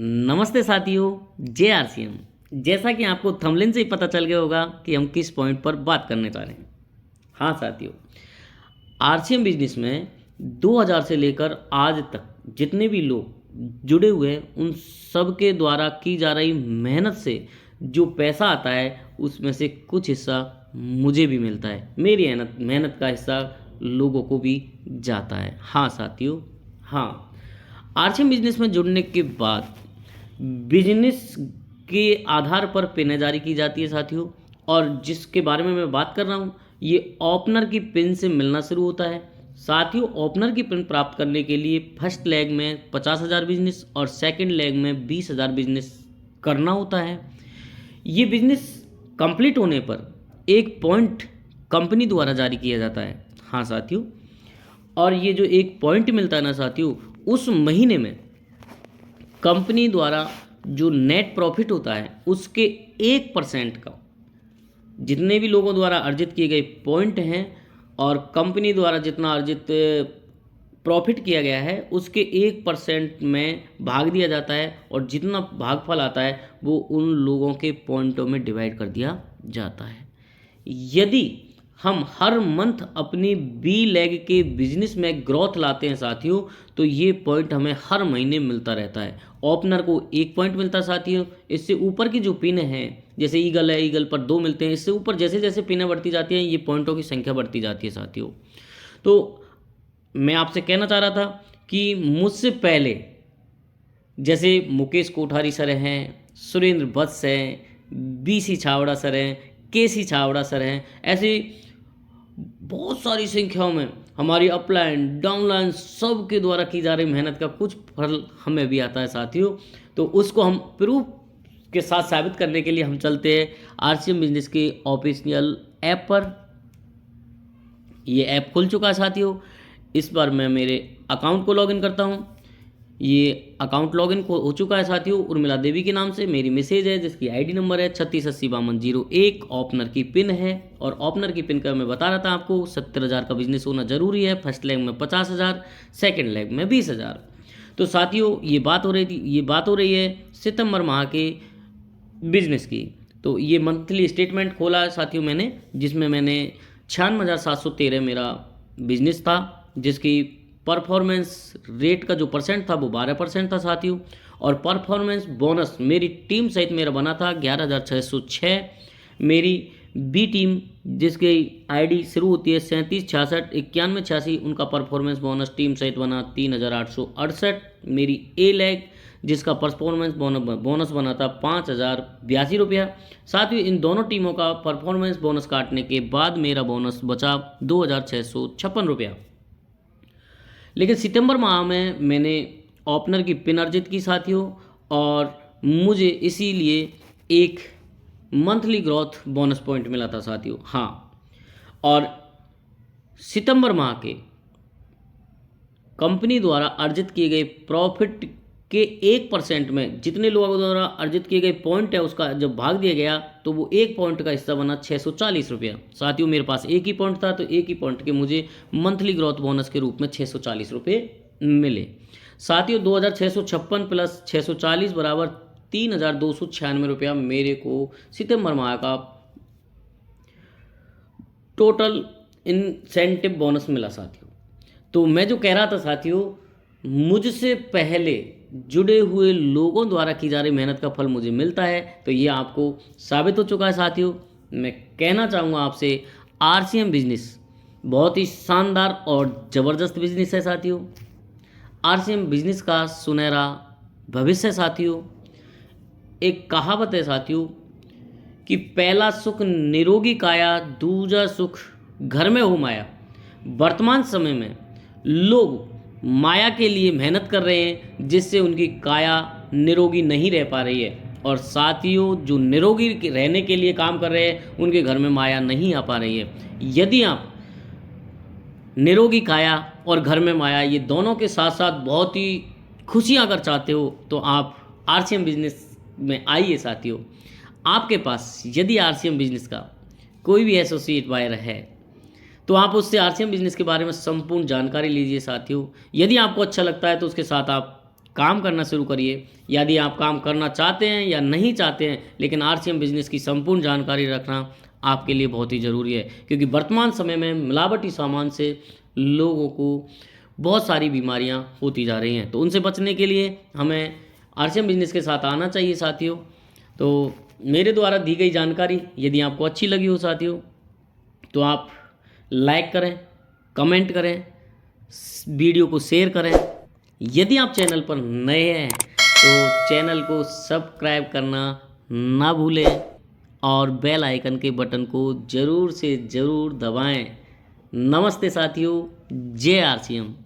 नमस्ते साथियों। JRCM। जैसा कि आपको थंबनेल से ही पता चल गया होगा कि हम किस पॉइंट पर बात करने जा रहे हैं। हाँ साथियों, RCM बिजनेस में 2000 से लेकर आज तक जितने भी लोग जुड़े हुए हैं उन सब के द्वारा की जा रही मेहनत से जो पैसा आता है उसमें से कुछ हिस्सा मुझे भी मिलता है। मेरी मेहनत मेहनत का हिस्सा लोगों को भी जाता है। हाँ साथियों, हाँ। RCM बिजनेस में जुड़ने के बाद बिजनेस के आधार पर पिनें जारी की जाती है साथियों। और जिसके बारे में मैं बात कर रहा हूँ ये ओपनर की पिन से मिलना शुरू होता है साथियों। ओपनर की पिन प्राप्त करने के लिए फर्स्ट लेग में 50,000 बिजनेस और सेकंड लेग में 20,000 बिजनेस करना होता है। ये बिजनेस कंप्लीट होने पर एक पॉइंट कंपनी द्वारा जारी किया जाता है। हाँ साथियों, और ये जो एक पॉइंट मिलता है ना साथियों, उस महीने में कंपनी द्वारा जो नेट प्रॉफिट होता है उसके 1% का जितने भी लोगों द्वारा अर्जित किए गए पॉइंट हैं और कंपनी द्वारा जितना अर्जित प्रॉफिट किया गया है उसके 1% में भाग दिया जाता है और जितना भागफल आता है वो उन लोगों के पॉइंटों में डिवाइड कर दिया जाता है। यदि हम हर मंथ अपनी बी लेग के बिजनेस में ग्रोथ लाते हैं साथियों तो ये पॉइंट हमें हर महीने मिलता रहता है। ओपनर को 1 पॉइंट मिलता है साथियों। इससे ऊपर की जो पिन है जैसे ईगल है, ईगल पर 2 मिलते हैं। इससे ऊपर जैसे जैसे पिनें बढ़ती जाती हैं ये पॉइंटों की संख्या बढ़ती जाती है साथियों। तो मैं आपसे कहना चाह रहा था कि मुझसे पहले जैसे मुकेश कोठारी सर हैं, सुरेंद्र वत्स हैं, BC छावड़ा सर हैं, KC छावड़ा सर हैं, ऐसे बहुत सारी संख्याओं में हमारी अपलाइन डाउनलाइन सब के द्वारा की जा रही मेहनत का कुछ फल हमें भी आता है साथियों। तो उसको हम प्रूफ के साथ साबित करने के लिए हम चलते हैं RCM बिजनेस के ऑफिशियल ऐप पर। ये ऐप खुल चुका है साथियों। इस बार मैं मेरे अकाउंट को लॉगिन करता हूँ। ये अकाउंट लॉगिन हो चुका है साथियों। उर्मिला देवी के नाम से मेरी मैसेज है जिसकी ID नंबर है 36805201। ओपनर की पिन है और ओपनर की पिन का मैं बता रहा था आपको 70,000 का बिजनेस होना जरूरी है। फर्स्ट लेग में 50,000, सेकेंड लेग में 20,000। तो साथियों ये बात हो रही है सितंबर माह के बिजनेस की। तो ये मंथली स्टेटमेंट खोला है साथियों मैंने, जिसमें मैंने 96,713 मेरा बिजनेस था जिसकी परफॉर्मेंस रेट का जो परसेंट था वो 12% था साथियों। और परफॉर्मेंस बोनस मेरी टीम सहित मेरा बना था 11,606। मेरी बी टीम जिसकी ID शुरू होती है 37669186 उनका परफॉर्मेंस बोनस टीम सहित बना 3,868। मेरी A लेग जिसका परफॉर्मेंस बोनस बना था 5,082 रुपया। साथ ही इन दोनों टीमों का परफॉर्मेंस बोनस काटने के बाद मेरा बोनस बचा 2,656 रुपया। लेकिन सितंबर माह में मैंने ओपनर की पिन अर्जित की साथियों और मुझे इसीलिए एक मंथली ग्रोथ बोनस पॉइंट मिला था साथियों। हाँ, और सितंबर माह के कंपनी द्वारा अर्जित किए गए प्रॉफिट के 1% में जितने लोगों द्वारा अर्जित किए गए पॉइंट है उसका जब भाग दिया गया तो वो 1 पॉइंट का हिस्सा बना 640 रुपया। साथियों मेरे पास एक ही पॉइंट था तो एक ही पॉइंट के मुझे मंथली ग्रोथ बोनस के रूप में 640 रुपये मिले। साथियों 2,656 प्लस 640 बराबर 3,296 रुपया मेरे को सितंबर माह का टोटल इंसेंटिव बोनस मिला साथियों। तो मैं जो कह रहा था साथियों, मुझसे पहले जुड़े हुए लोगों द्वारा की जा रही मेहनत का फल मुझे मिलता है तो ये आपको साबित हो चुका है साथियों। मैं कहना चाहूँगा आपसे RCM बिजनेस बहुत ही शानदार और ज़बरदस्त बिजनेस है साथियों। RCM बिजनेस का सुनहरा भविष्य साथियों। एक कहावत है साथियों कि पहला सुख निरोगी काया, दूजा सुख घर में हो माया। वर्तमान समय में लोग माया के लिए मेहनत कर रहे हैं जिससे उनकी काया निरोगी नहीं रह पा रही है और साथियों जो निरोगी रहने के लिए काम कर रहे हैं उनके घर में माया नहीं आ पा रही है। यदि आप निरोगी काया और घर में माया ये दोनों के साथ साथ बहुत ही खुशियाँ अगर चाहते हो तो आप RCM बिजनेस में आइए साथियों। आपके पास यदि RCM बिजनेस का कोई भी एसोसिएट बायर है तो आप उससे RCM बिजनेस के बारे में संपूर्ण जानकारी लीजिए साथियों। यदि आपको अच्छा लगता है तो उसके साथ आप काम करना शुरू करिए। यदि आप काम करना चाहते हैं या नहीं चाहते हैं, लेकिन आरसीएम बिजनेस की संपूर्ण जानकारी रखना आपके लिए बहुत ही ज़रूरी है, क्योंकि वर्तमान समय में मिलावटी सामान से लोगों को बहुत सारी बीमारियां होती जा रही हैं। तो उनसे बचने के लिए हमें आरसीएम बिजनेस के साथ आना चाहिए साथियों। तो मेरे द्वारा दी गई जानकारी यदि आपको अच्छी लगी हो साथियों, तो आप लाइक करें, कमेंट करें, वीडियो को शेयर करें। यदि आप चैनल पर नए हैं तो चैनल को सब्सक्राइब करना ना भूलें और बेल आइकन के बटन को ज़रूर से ज़रूर दबाएं। नमस्ते साथियों, जय आरसीएम।